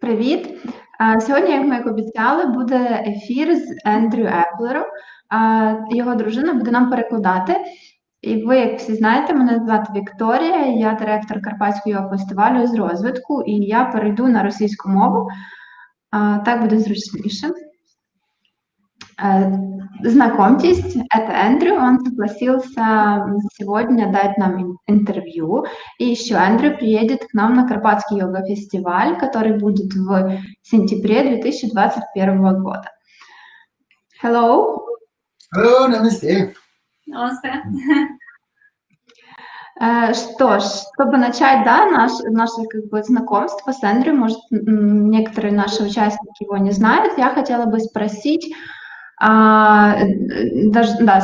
Привіт! Сьогодні, як ми обіцяли, буде ефір з Ендрю Епплером. Його дружина буде нам перекладати. І ви, як всі знаєте, мене звати Вікторія, я директор Карпатського Йога Фестивалю з розвитку, і я перейду на російську мову. Так буде зручніше. Знакомьтесь, это Эндрю, он согласился сегодня дать нам интервью. И еще Эндрю приедет к нам на Карпатский Йога Фестиваль, который будет в сентябре 2021 года. Hello. Hello, namaste. Namaste. Что ж, чтобы начать, наше знакомство с Эндрю, может, некоторые наши участники его не знают, я хотела бы спросить,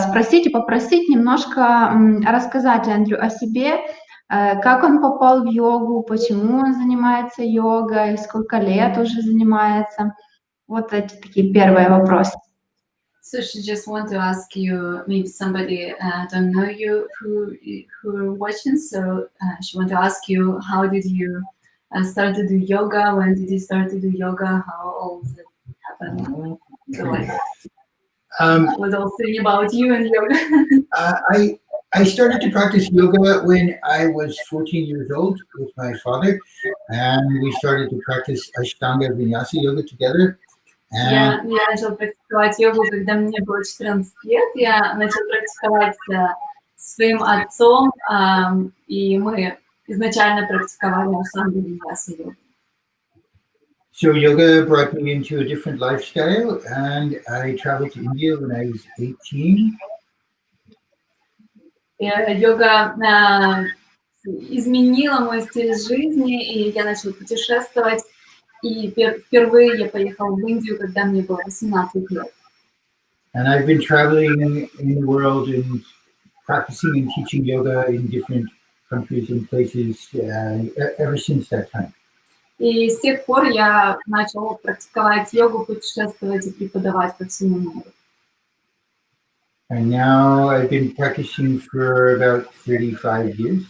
спросить и попросить немножко рассказать Эндрю о себе, как он попал в йогу, почему он занимается йогой, сколько лет уже занимается. Вот эти такие первые вопросы. So she just want to ask you, maybe somebody don't know you who are watching, so she want to ask you, how did you start to do yoga, when did you start to do yoga, how old did it happen? So like, what else saying about you and yoga? I started to practice yoga when I was 14 years old with my father, and we started to practice Ashtanga yoga together. Я начал практиковать йогу, когда мне было 14 лет. Я начал практиковать с своим отцом, и мы изначально практиковали Аштангу йогу. So yoga brought me into a different lifestyle, and I traveled to India when I was 18. Йога изменила мой стиль жизни, и я начал путешествовать. И впервые я поехал в Индию, когда мне было 18 лет. And I've been traveling in the world and practicing and teaching yoga in different countries and places ever since that time. И с тех пор я начал практиковать йогу, путешествовать и преподавать по всему миру. And now I've been practicing for about 35 years.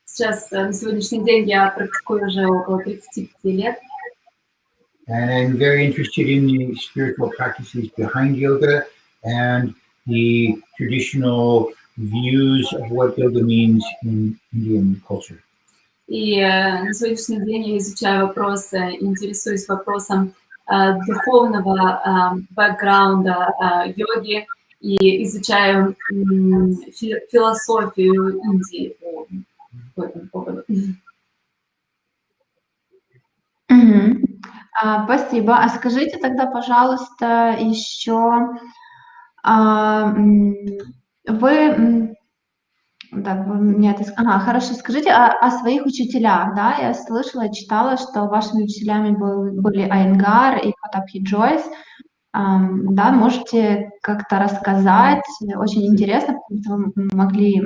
Сейчас, на сегодняшний день, я практикую уже около 35 лет. And I'm very interested in the spiritual practices behind yoga and the traditional views of what yoga means in Indian culture. И на сегодняшний день я изучаю вопросы, интересуюсь вопросом духовного бэкграунда йоги и изучаю философию Индии по этому поводу. Спасибо. А скажите тогда, пожалуйста, еще хорошо, скажите о своих учителях, да? Я слышала, читала, что вашими учителями были Енгара и Паттабхи Джои. Да, можете как-то рассказать, очень интересно, потому что вы могли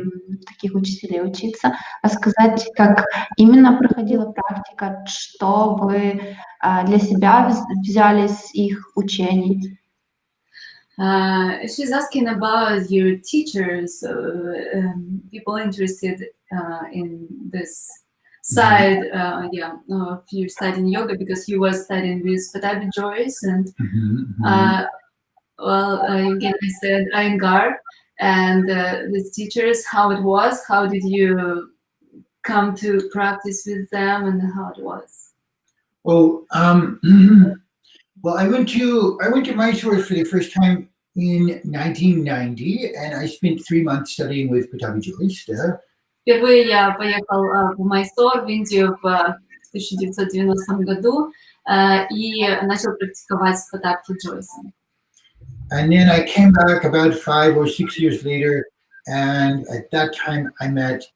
таких учителей учиться, рассказать, как именно проходила практика, что вы для себя взяли из их учений. She's asking about your teachers, people interested in this side, of you studying yoga, because you were studying with Pаттabхi Джои, and again I said Iyengar, and these teachers, how it was, how did you come to practice with them, and how it was? Well, I went to Mysore for the first time in 1990, and I spent 3 months studying with Pаттабхи Джои, стер. Впервые я поехал в Майсор, в Индию в 1990 году и начал практиковать с Паттабхи Джои. And then I came back about 5 or 6 years later, and at that time I met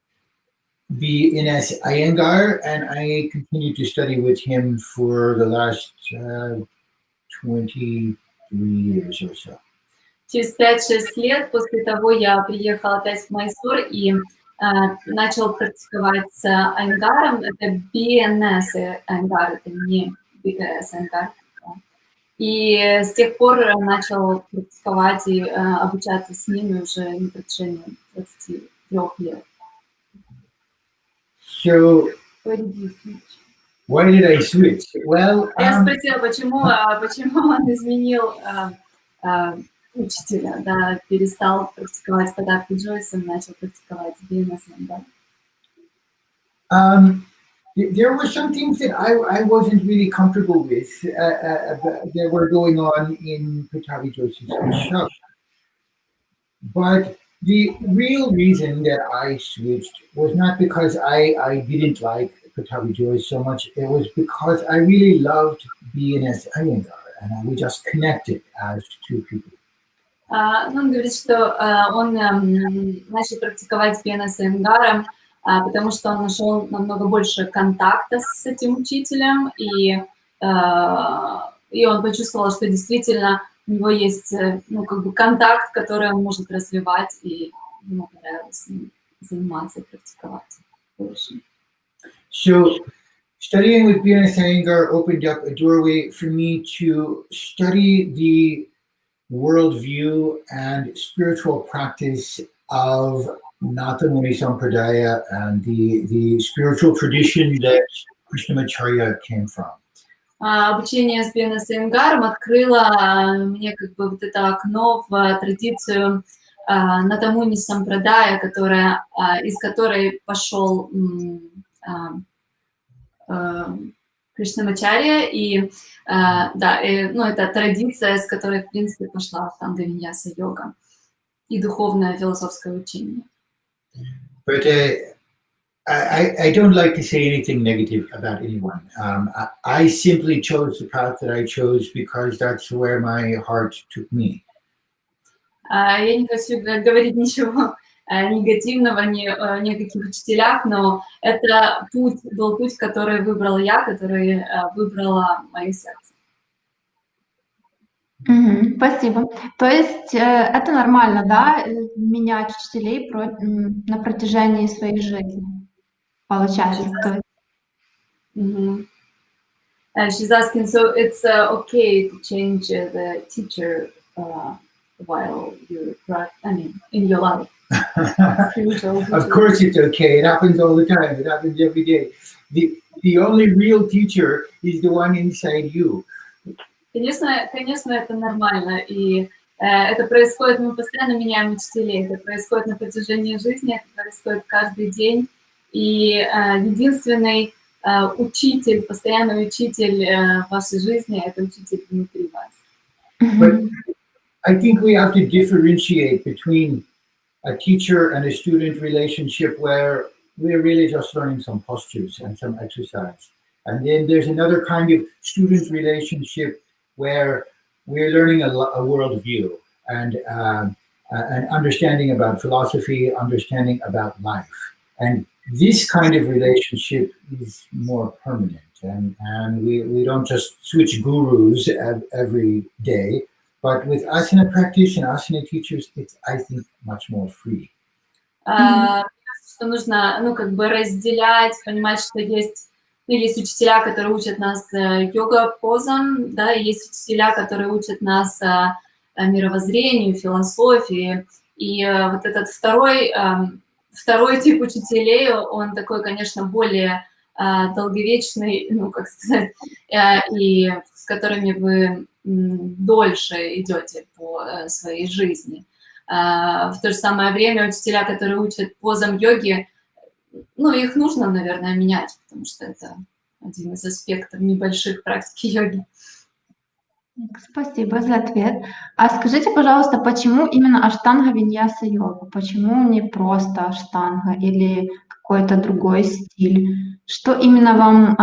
B.N.S. Iyengar, and I continued to study with him for the last 23 years or so. Через 5-6 лет после того я приехал опять в Майсор и начал практиковать с Iyengarом. Это B.N.S. Iyengar, это не B.K.S. Iyengar. И с тех пор начал практиковать и обучаться с ними уже на протяжении 23 лет. So, Where did you teach? Why did I switch? Well, Я спросила, почему он изменил учителя, да, перестал практиковать Паттабхи Джои, начал практиковать BNS, да. There were some things that I wasn't really comfortable with that were going on in Pаттabхи Joi's shop. But the real reason that I switched was not because I didn't like Pаттабхи Joi so much. It was because I really loved being as Iyengar, and we just connected as two people. Он говорит, что он начал практиковать BNS Енгаром, потому что он нашел намного больше контакта с этим учителем, и он почувствовал, что действительно у него есть, ну, как бы контакт, который он может развивать, и ему понравилось с ним заниматься, практиковать больше. So, studying with BNS Iyengar opened up a doorway for me to study the worldview and spiritual practice of Nata Muni Sampradaya and the spiritual tradition that Krishnamacharya came from. Обучение с BNS Iyengarом открыло мне как бы вот это окно в традицию Ната Муни Сампрадая, из которой пошел Кришнамачарья, и это традиция, с которой, в принципе, пошла Аштанга йога и духовное философское учение. But I don't like to say anything negative about anyone. I simply chose the path that I chose because that's where my heart took me. Я не хочу говорить ничего негативного ни о каких учителях, но это был путь, который выбрал я, который выбрало мое сердце. Спасибо. То есть это нормально, да, менять учителей на протяжении своей жизни, получается? She's asking, so it's okay to change the teacher while you're, in your life. Of course it's okay. It happens all the time. It happens every day. The only real teacher is the one inside you. Конечно, это нормально. И это происходит, мы постоянно меняем учителей. Это происходит на протяжении жизни, это происходит каждый день. И единственный учитель, постоянный учитель в вашей жизни, это учитель внутри вас. But I think we have to differentiate between a teacher and a student relationship where we're really just learning some postures and some exercise. And then there's another kind of student relationship where we're learning a worldview and an understanding about philosophy, understanding about life. And this kind of relationship is more permanent. And we don't just switch gurus every day. But with asana practice and asana teachers, it's, I think, much more free. Что нужно, разделять, понимать, что есть учителя, которые учат нас йога-позам, да, и есть учителя, которые учат нас мировоззрению, философии. И вот этот второй тип учителей, он такой, конечно, более долговечный, и с которыми вы дольше идете по своей жизни. В то же самое время учителя, которые учат позам йоги, их нужно, наверное, менять, потому что это один из аспектов небольших практики йоги. Спасибо за ответ. А скажите, пожалуйста, почему именно аштанга виньяса йога? Почему не просто аштанга или какой-то другой стиль? Что именно вам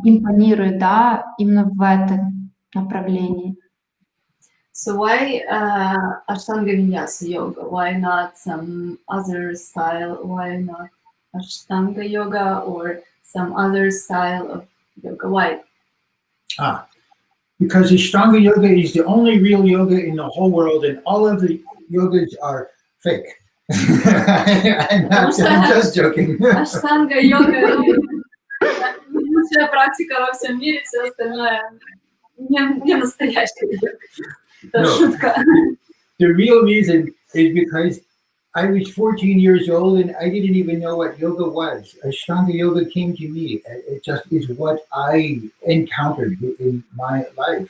импонирует, да, именно в этом направлении? So why Ashtanga Vinyasa Yoga? Why not some other style? Why not Ashtanga Yoga or some other style of yoga? Why? Because Ashtanga Yoga is the only real yoga in the whole world, and all of the yogas are fake. I'm just joking. Ashtanga Yoga лучшая практика во всем мире, все остальное не настоящая йога. No, the real reason is because I was 14 years old and I didn't even know what yoga was. Ashtanga yoga came to me. It just is what I encountered in my life.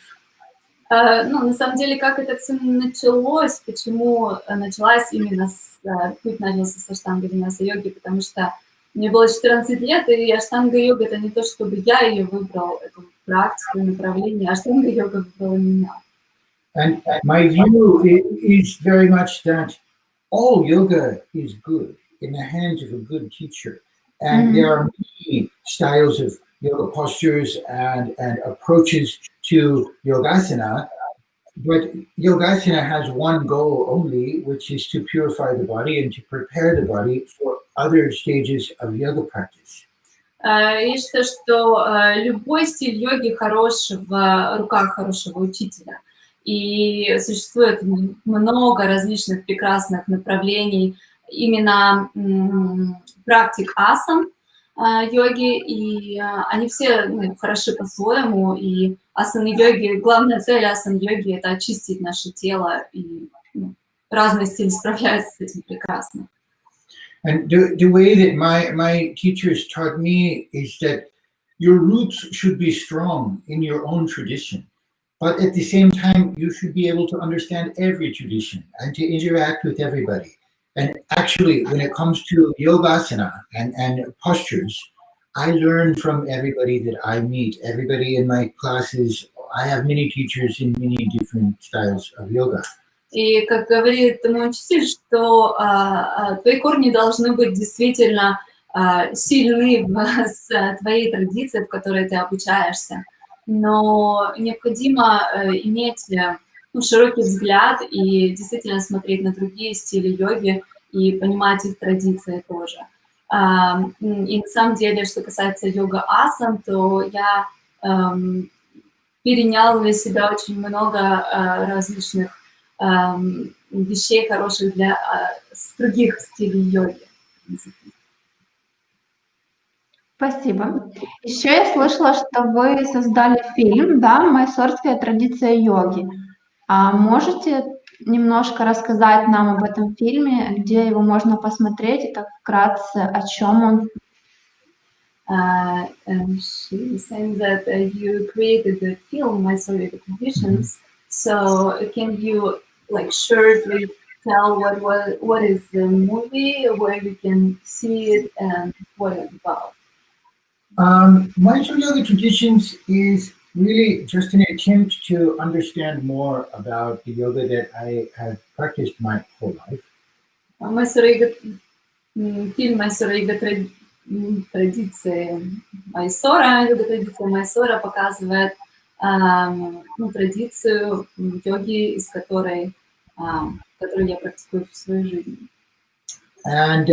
Ну, на самом деле, как это все началось, почему началась именно путь начался с аштанга-виньяса-йоги, потому что мне было 14 лет, и аштанга-йога — это не то, чтобы я ее выбрал, эту практику, направление, аштанга-йога выбрала меня. And my view is very much that all yoga is good in the hands of a good teacher. And there are many styles of yoga postures and approaches to yogasana, but yogasana has one goal only, which is to purify the body and to prepare the body for other stages of yoga practice. Я считаю, что любой стиль йоги хорош в руках хорошего учителя. И существует много различных прекрасных направлений именно практик асан йоги, и они все хороши по-своему, и асаны-йоги, главная цель асан-йоги — это очистить наше тело, и разные стили справляются с этим прекрасно. And the way that my teachers taught me is that your roots should be strong in your own tradition, but at the same time, you should be able to understand every tradition and to interact with everybody. And actually, when it comes to yogasana and postures, I learn from everybody that I meet, everybody in my classes. I have many teachers in many different styles of yoga. И как говорит мой учитель, что твои корни должны быть действительно сильны с твоей традицией, в которой ты обучаешься. Но необходимо иметь широкий взгляд и действительно смотреть на другие стили йоги и понимать их традиции тоже. И на самом деле, что касается йога-асан, то я перенял для себя очень много различных вещей хороших с других стилей йоги. Спасибо. Еще я слышала, что вы создали фильм, да, «Майсорская традиция йоги». А можете немножко рассказать нам об этом фильме, где его можно посмотреть, и так вкратце, о чем он? She is saying that you created the film Mysore Traditions. So can you shortly tell what is the movie, where we can see it, and what it's about? Mysore Yoga Traditions is really just an attempt to understand more about the yoga that I have practiced my whole life. Фильм Mysore Yoga традиции Майсора, йога-традиция Майсора показывает традицию йоги, которую я практикую в своей жизни. And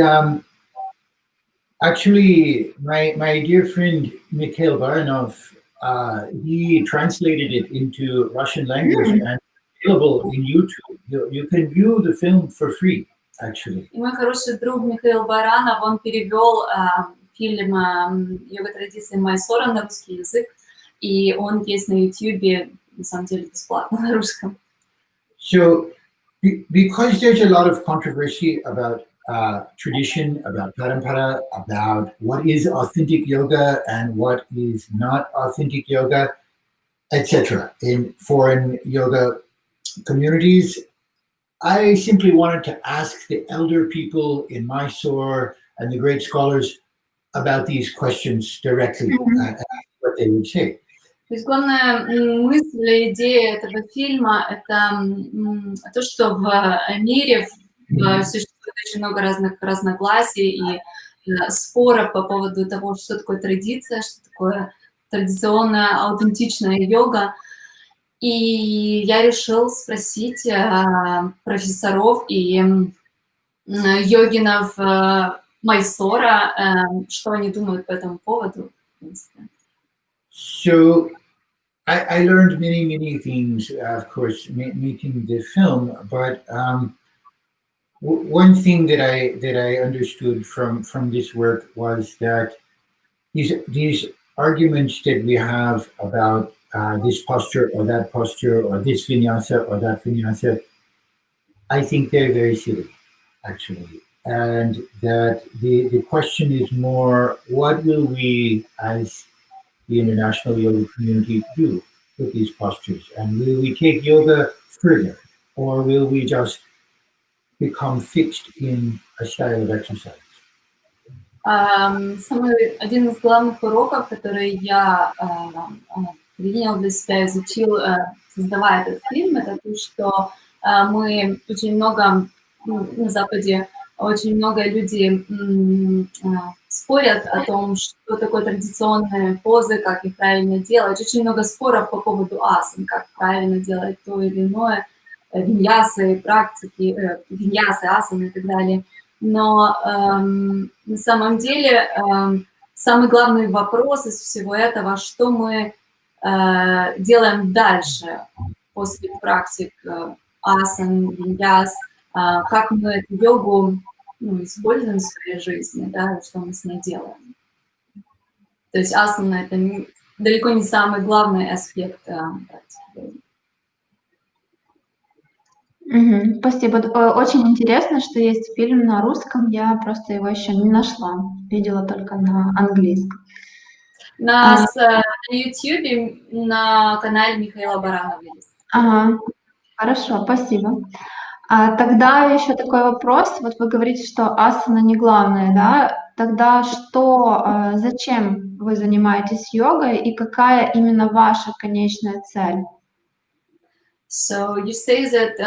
actually, my dear friend Mikhail Baranov, he translated it into Russian language and available in YouTube. You can view the film for free, actually. И мой хороший друг Михаил Баранов, он перевел фильм йога-традиции Майсора на русский язык, и он есть на YouTube, на самом деле, бесплатно на русском. So, because there's a lot of controversy about tradition, about parampara, about what is authentic yoga and what is not authentic yoga, etc. in foreign yoga communities, I simply wanted to ask the elder people in Mysore and the great scholars about these questions directly and what they would say. То есть главная мысль, идея этого фильма — это то, что в мире существует очень много разных разногласий и споров по поводу того, что такое традиция, что такое традиционная, аутентичная йога. И я решил спросить профессоров и йогинов Майсора, что они думают по этому поводу. So I learned many things, of course, making the film, but one thing that I understood from this work was that these arguments that we have about this posture or this vinyasa or that vinyasa, I think they're very silly. actually. And that the question is more, what will we as the international yoga community do with these postures? And will we take yoga further? Or will we just become fixed in a style of exercise? Один из главных уроков, который я принял для себя, изучил, создавая этот фильм, это то, что мы очень много, на Западе, очень много людей спорят о том, что такое традиционные позы, как их правильно делать. Очень много споров по поводу асан, как правильно делать то или иное, виньясы, практики, виньясы, асаны и так далее. Но на самом деле самый главный вопрос из всего этого, что мы делаем дальше после практик асан, виньяс, как мы эту йогу используем в своей жизни, да, что мы с ней делаем. То есть асана — это далеко не самый главный аспект практики. Спасибо. Очень интересно, что есть фильм на русском. Я просто его еще не нашла. Видела только на английском. На YouTube на канале Михаила Баранова есть. Ага, хорошо, спасибо. Тогда еще такой вопрос. Вот вы говорите, что асана не главное, да? Тогда зачем вы занимаетесь йогой и какая именно ваша конечная цель? So you say that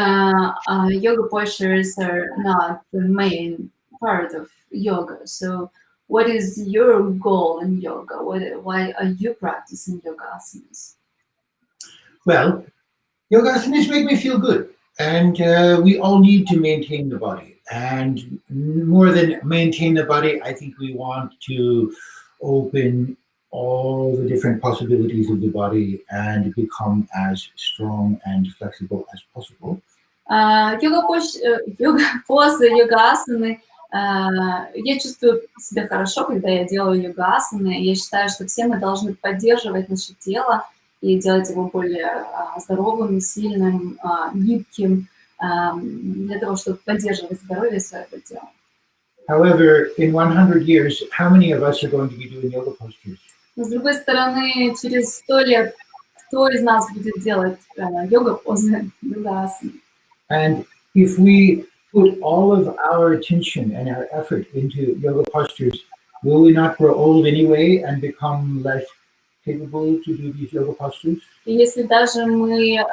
yoga postures are not the main part of yoga. So what is your goal in yoga? Why are you practicing yoga asanas? Well, yoga asanas make me feel good. And we all need to maintain the body. And more than maintain the body, I think we want to open all the different possibilities of the body and become as strong and flexible as possible. Йога-позы, йога-асаны. Я чувствую себя хорошо, когда я делаю йога-асаны. Я считаю, что все мы должны поддерживать наше тело и делать его более здоровым, сильным, гибким, для того, чтобы поддерживать здоровье своего тела. However, in 100 years, how many of us are going to be doing yoga postures? Но с другой стороны, через 100 лет, кто из нас будет делать йога-позы, йога-асаны? And if we put all of our attention and our effort into yoga postures, will we not grow old anyway and become less capable to do these yoga postures? И если даже мы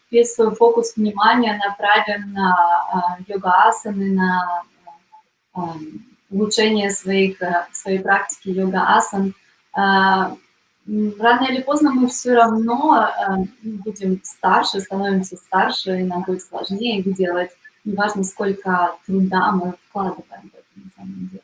весь свой фокус внимания направим на йога-асаны, на улучшение своей практики йога-асан, рано или поздно мы все равно будем старше, становимся старше, и нам будет сложнее их делать. Неважно, сколько труда мы вкладываем в это на самом деле.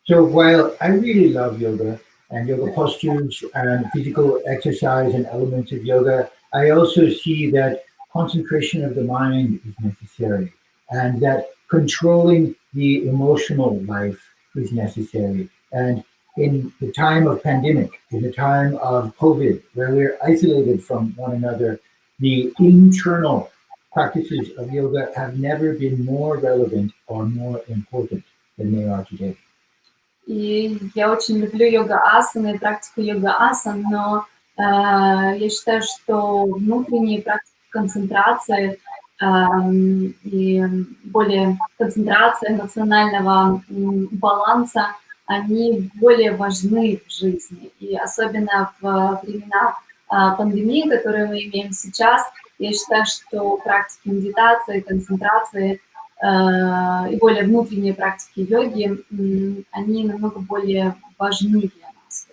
So while I really love yoga and yoga postures and physical exercise and elements of yoga, I also see that concentration of the mind is necessary and that controlling the emotional life is necessary. And in the time of pandemic, in the time of COVID, where we're isolated from one another, the internal practices of yoga have never been more relevant or more important than they are today. И я очень люблю йога-асаны и практику йога-асан, но я считаю, что внутренние практики концентрации и более концентрация эмоционального баланса, они более важны в жизни. И особенно в времена пандемии, которые мы имеем сейчас, я считаю, что практики медитации, концентрации и более внутренние практики йоги, они намного более важны для нас.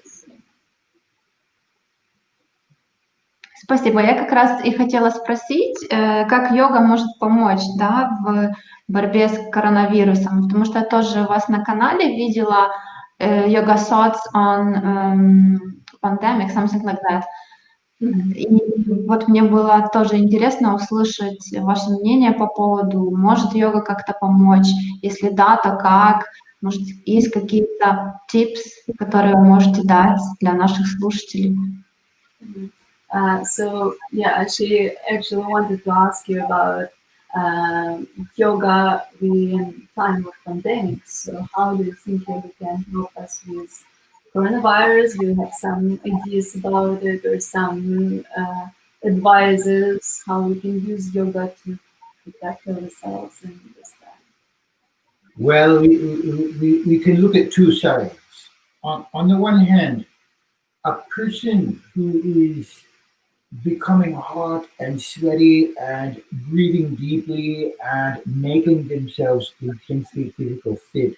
Спасибо. Я как раз и хотела спросить, как йога может помочь, да, в борьбе с коронавирусом, потому что я тоже у вас на канале видела yoga thoughts on pandemic, something like that. И вот мне было тоже интересно услышать ваше мнение по поводу, может йога как-то помочь, если да, то как, может есть какие-то tips, которые вы можете дать для наших слушателей? So yeah, she actually wanted to ask you about yoga in time of pandemic. So how do you think yoga can help us with coronavirus? Do you have some ideas about it or some advices how we can use yoga to protect ourselves in this time? Well, we can look at two sides. On the one hand, a person who is becoming hot and sweaty and breathing deeply and making themselves intensely physical fit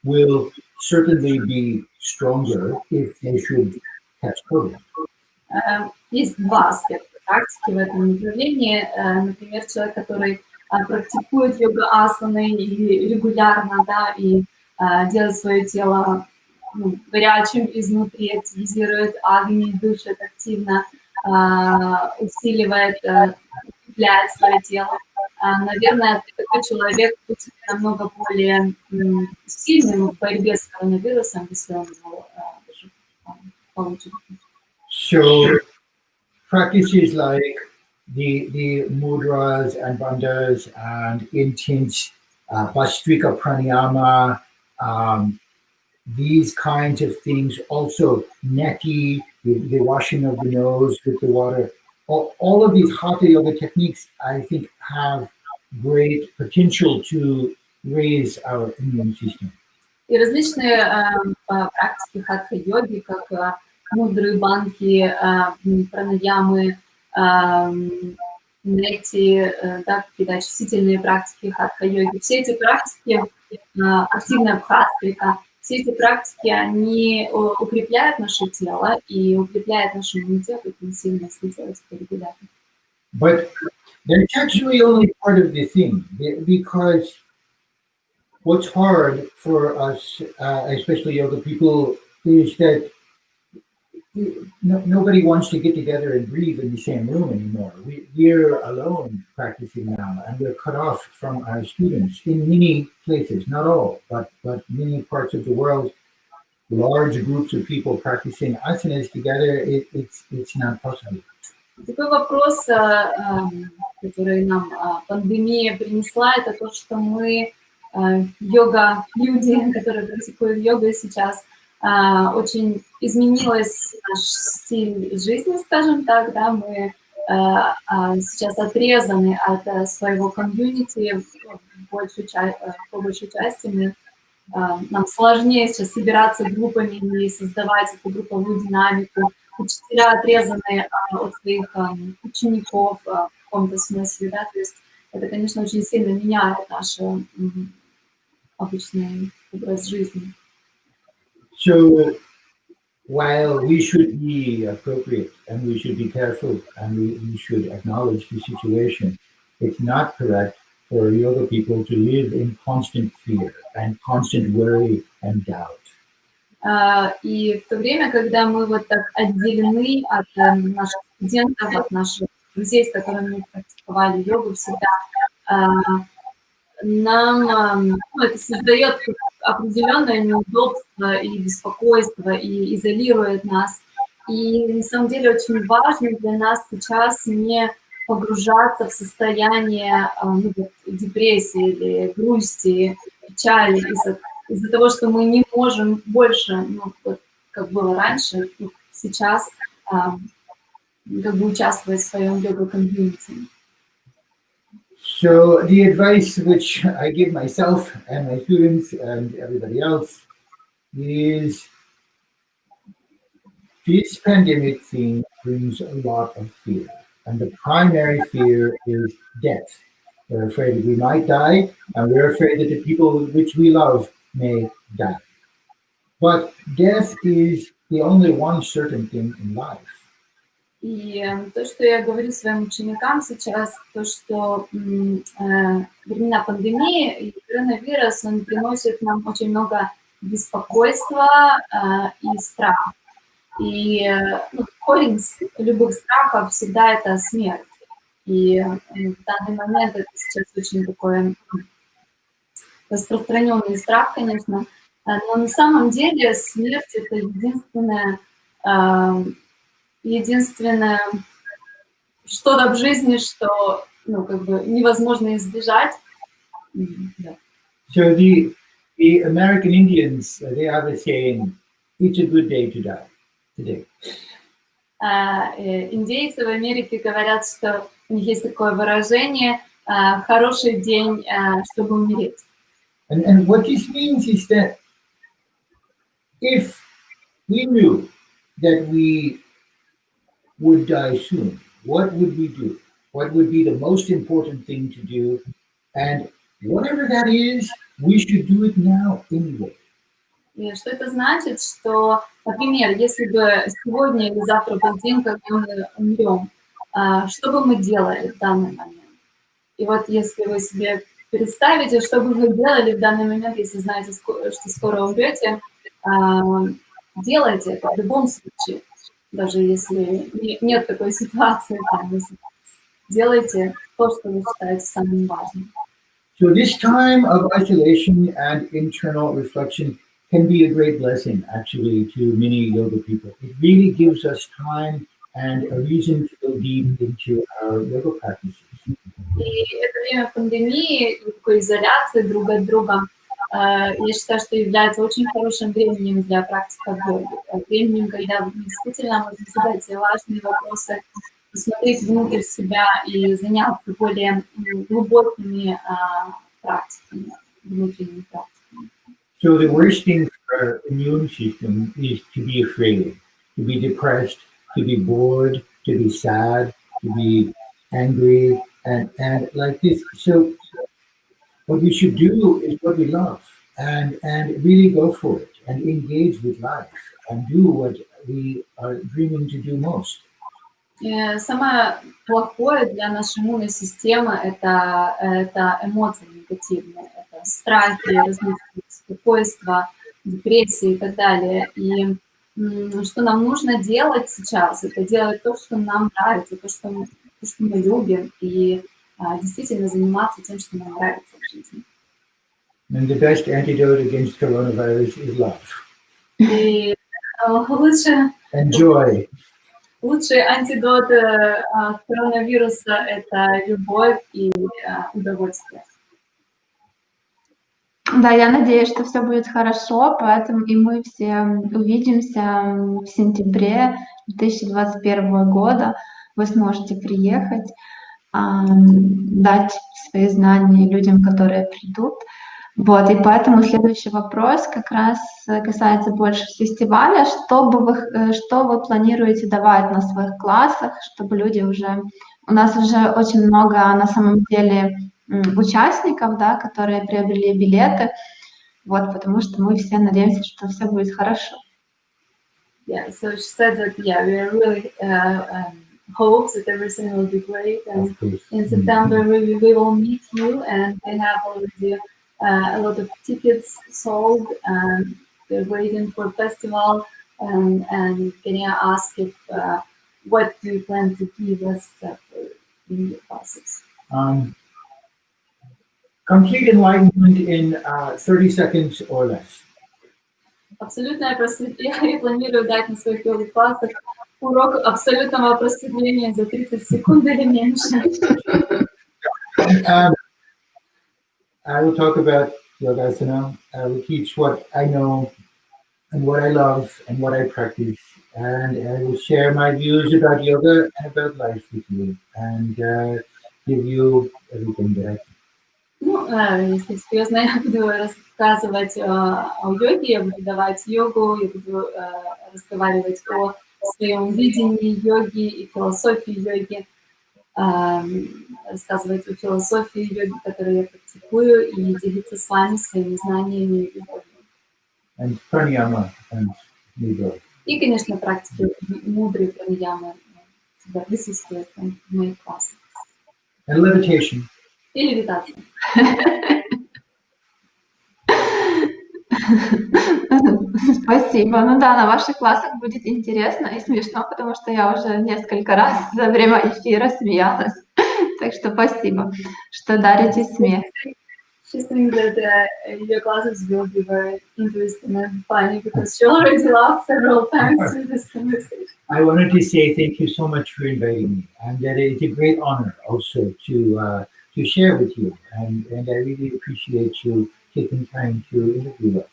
will certainly be stronger if they should catch COVID. Есть два аспекта практики в этом направлении. Например, человек, который практикует йога-асаны и регулярно, да, и делает свое тело горячим изнутри, активизирует агни, дышит активно, усиливает, укрепляет свое тело. Наверное, такой человек будет намного более сильным в борьбе с коронавирусом, если он его получит. So practices like the mudras and bandhas and intense Bastrika pranayama, these kinds of things, also neti, the washing of the nose with the water, all of these hatha yoga techniques, I think, have great potential to raise our immune system. И различные практики хатха-йоги, как мудры, банхи, пранаямы, нети, да, какие-то очистительные практики хатха-йоги. Все эти практики, активная бхастрика, все эти практики, они укрепляют наше тело и укрепляют наш иммунитет очень сильно, если делать это регулярно. But that's actually only part of the thing, because what's hard for us, especially yoga people, is that nobody wants to get together and breathe in the same room anymore. We're alone practicing now, and we're cut off from our students in many places, not all, but many parts of the world. Large groups of people practicing asanas together, it's not possible. Такой вопрос, который нам пандемия принесла, это то, что мы, йога-люди, которые практикуют йогу сейчас, очень изменилась наш стиль жизни, скажем так, да, мы сейчас отрезаны от своего комьюнити, по большей части нам сложнее сейчас собираться группами и создавать эту групповую динамику. Учителя отрезаны от своих учеников в каком-то смысле, да, то есть это, конечно, очень сильно меняет наш обычный образ жизни. So while we should be appropriate and we should be careful and we should acknowledge the situation, it's not correct for yoga people to live in constant fear and constant worry and doubt. И в то время, когда мы вот так отделены от наших студентов, от наших друзей, с которыми мы практиковали йогу всегда, нам это создает определенное неудобство и беспокойство, и изолирует нас. И на самом деле очень важно для нас сейчас не погружаться в состояние депрессии или грусти, печали из-за того, что мы не можем больше, вот, как было раньше, сейчас как бы участвовать в своем йога-комьюнити. So the advice which I give myself and my students and everybody else is this pandemic thing brings a lot of fear. And the primary fear is death. We're afraid that we might die, and we're afraid that the people which we love may die. But death is the only one certain thing in life. И то, что я говорю своим ученикам сейчас, то, что времена пандемии и коронавирус, он приносит нам очень много беспокойства и страха. И корень любых страхов всегда это смерть. И в данный момент это сейчас очень такой распространенный страх, конечно. Но на самом деле смерть это единственное что-то в жизни, что ну, как бы невозможно избежать. Да. So the American Indians, they have a saying, it's a good day to die today. Индейцы в Америке говорят, что у них есть такое выражение «хороший день, чтобы умереть». And what this means is that if we knew that we would die soon, what would we do? What would be the most important thing to do? And whatever that is, we should do it now anyway. И что это значит, что, например, если бы сегодня или завтра был день, когда мы умрем, что бы мы делали в данный момент? И вот если вы себе представите, что бы вы делали в данный момент, если знаете, что скоро умрете, делайте это в любом случае, даже если нет такой ситуации, делайте то, что вы считаете самым важным. So this time of isolation and internal reflection can be a great blessing, actually, to many yoga people. It really gives us time and a reason to go deep into our yoga practices. И это время пандемии и такой изоляции друг от друга, я считаю, что является очень хорошим временем для практиков йоги. Временем, когда мы действительно можем задать себе важные вопросы, посмотреть внутрь себя и заняться более глубокими практиками, внутренними практиками. So the worst thing for our immune system is to be afraid, to be depressed, to be bored, to be sad, to be angry, and like this. So what we should do is what we love, and really go for it, and engage with life, and do what we are dreaming to do most. Самое плохое для нашей иммунной системы – это эмоции негативные, это страхи, различные беспокойства, депрессии и так далее. И что нам нужно делать сейчас – это делать то, что нам нравится, то, что мы любим, и действительно заниматься тем, что нам нравится в жизни. And the best antidote against coronavirus is love. И and joy. Лучший антидот коронавируса – это любовь и удовольствие. Да, я надеюсь, что все будет хорошо, поэтому и мы все увидимся в сентябре 2021 года. Вы сможете приехать, дать свои знания людям, которые придут. Вот, и поэтому следующий вопрос как раз касается больше фестиваля. Что вы планируете давать на своих классах, чтобы люди уже... У нас уже очень много, на самом деле, участников, да, которые приобрели билеты, вот, потому что мы все надеемся, что все будет хорошо. Yeah, so she said that, yeah, we really hope that everything will be great, and in September we will meet you, and they have already a lot of tickets sold, and they're waiting for festival, and can I ask if what do you plan to give us in your classes? Complete enlightenment in 30 seconds or less. Абсолютное просветление. Я планирую дать на своих йога-классах урок абсолютного просветления за 30 секунд или меньше. I will talk about yogasana. I will teach what I know and what I love and what I practice. And I will share my views about yoga and about life with you and give you everything that I can. Ну, если серьезно, я буду рассказывать о йоге, я буду давать йогу, я буду разговаривать о своем видении йоги и философии йоги, рассказывать о философии йоги, которую я практикую, и делиться с вами своими знаниями и любовью. And pranayama and yoga. И, конечно, практики мудрые пранаямы всегда присутствуют в моих классах. And levitation. И левитация. Спасибо. Ну да, на ваших классах будет интересно и смешно, потому что я уже несколько раз за время эфира смеялась. Так что спасибо, что дарите смех. She thinks that your classes will be very interesting and funny because she already laughed several times in this conversation. I wanted to say thank you so much for inviting me, and that it's a great honor also to share with you, and I really appreciate you taking time to interview us.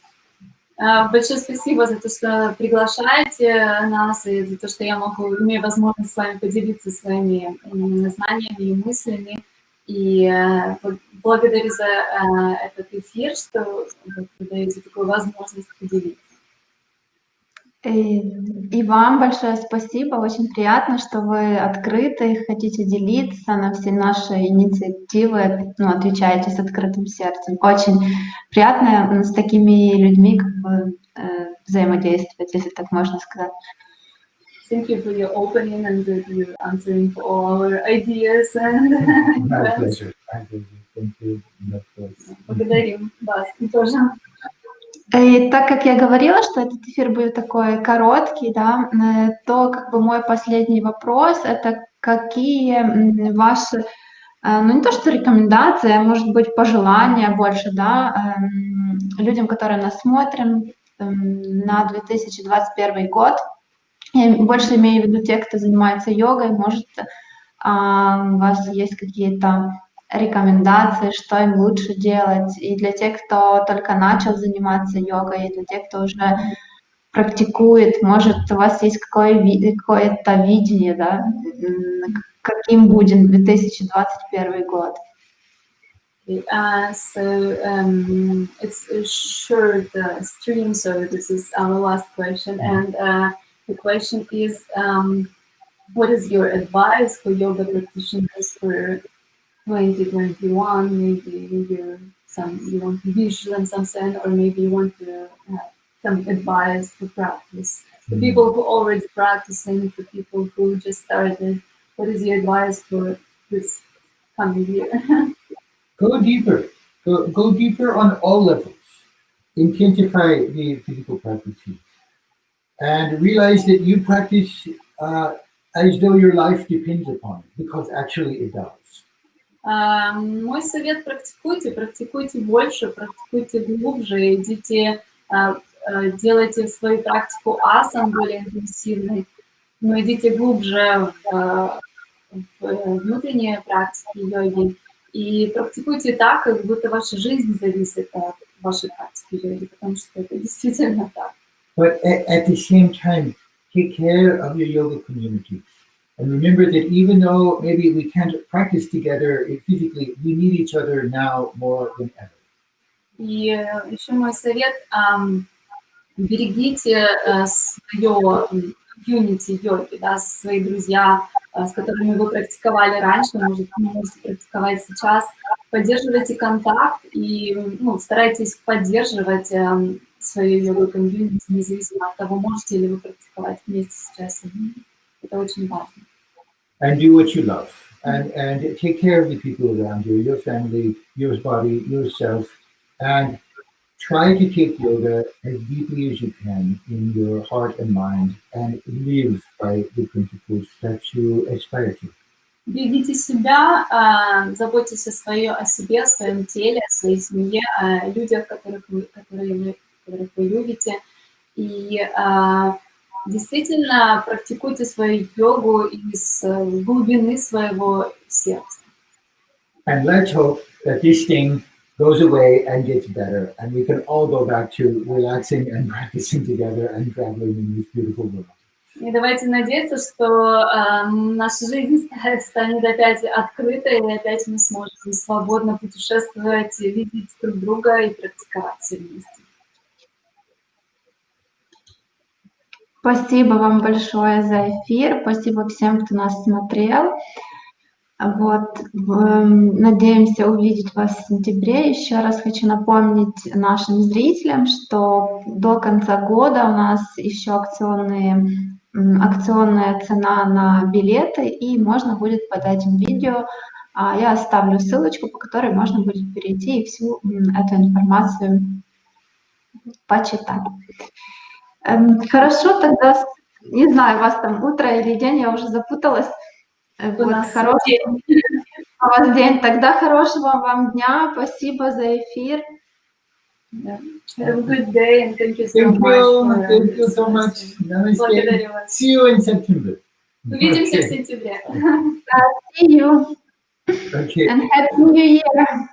Большое спасибо за то, что приглашаете нас, и за то, что я имею возможность с вами поделиться своими знаниями и мыслями. И благодарю за этот эфир, что вы даете такую возможность поделиться. И вам большое спасибо. Очень приятно, что вы открыты, хотите делиться на все наши инициативы, отвечаете с открытым сердцем. Очень приятно с такими людьми взаимодействовать, если так можно сказать. Thank you for your opening and that you're answering for all our ideas. My pleasure. Thank you. Благодарим вас тоже. И так как я говорила, что этот эфир будет такой короткий, да, то мой последний вопрос — это какие ваши, не то что рекомендации, а может быть пожелания больше, да, людям, которые нас смотрят на 2021 год. Я больше имею в виду тех, кто занимается йогой, может, у вас есть какие-то рекомендации, что им лучше делать, и для тех, кто только начал заниматься йогой, и для тех, кто уже практикует, может, у вас есть какое-то видение, да, каким будет 2021 год? So it's a short stream, so this is our last question, and the question is, what is your advice for yoga practitioners for 2021? Maybe you want to wish them something, or maybe you want to have some advice for practice. For people who already practicing, for people who just started, what is your advice for this coming year? Go deeper. Go deeper on all levels. Intensify the physical practices. And realize that you practice as though your life depends upon it, because actually it does. Мой совет: практикуйте больше, практикуйте глубже, идите, делайте свою практику асан более интенсивной, но идите глубже в внутренние практики йоги и практикуйте так, как будто ваша жизнь зависит от вашей практики йоги, потому что это действительно так. But at the same time, take care of your yoga community. And remember that even though maybe we can't practice together physically, we need each other now more than ever. И еще мой совет: берегите свое юнити йоги, да, свои друзья, с которыми вы практиковали раньше, может, вы можете практиковать сейчас. Поддерживайте контакт и старайтесь поддерживать свою йога-комьюнити, независимо от того, можете ли вы практиковать вместе сейчас. Это очень важно. And do what you love. And take care of the people around you, your family, your body, yourself. And try to take yoga as deeply as you can in your heart and mind and live by the principles that you aspire to. Берегите себя, заботьтесь о себе, о своем теле, о своей семье, о людях, которых вы любите. И действительно практикуйте свою йогу из глубины своего сердца. And let's hope that this thing goes away and gets better, and we can all go back to relaxing and practicing together and traveling in this beautiful world. И давайте надеяться, что наша жизнь станет опять открытой, и опять мы сможем свободно путешествовать, видеть друг друга и практиковать все вместе. Спасибо вам большое за эфир, спасибо всем, кто нас смотрел. Надеемся увидеть вас в сентябре. Еще раз хочу напомнить нашим зрителям, что до конца года у нас еще акционная цена на билеты, и можно будет под этим видео. Я оставлю ссылочку, по которой можно будет перейти и всю эту информацию почитать. Хорошо, тогда, не знаю, у вас там утро или день, я уже запуталась. У нас день. у вас день. Тогда хорошего вам дня. Спасибо за эфир. Yeah. Have a good day and thank you so Thank much. you. Thank you so much. Namaste. Благодарю вас. See you in September. Увидимся в Okay. сентябре. See you Okay. and Happy New Year.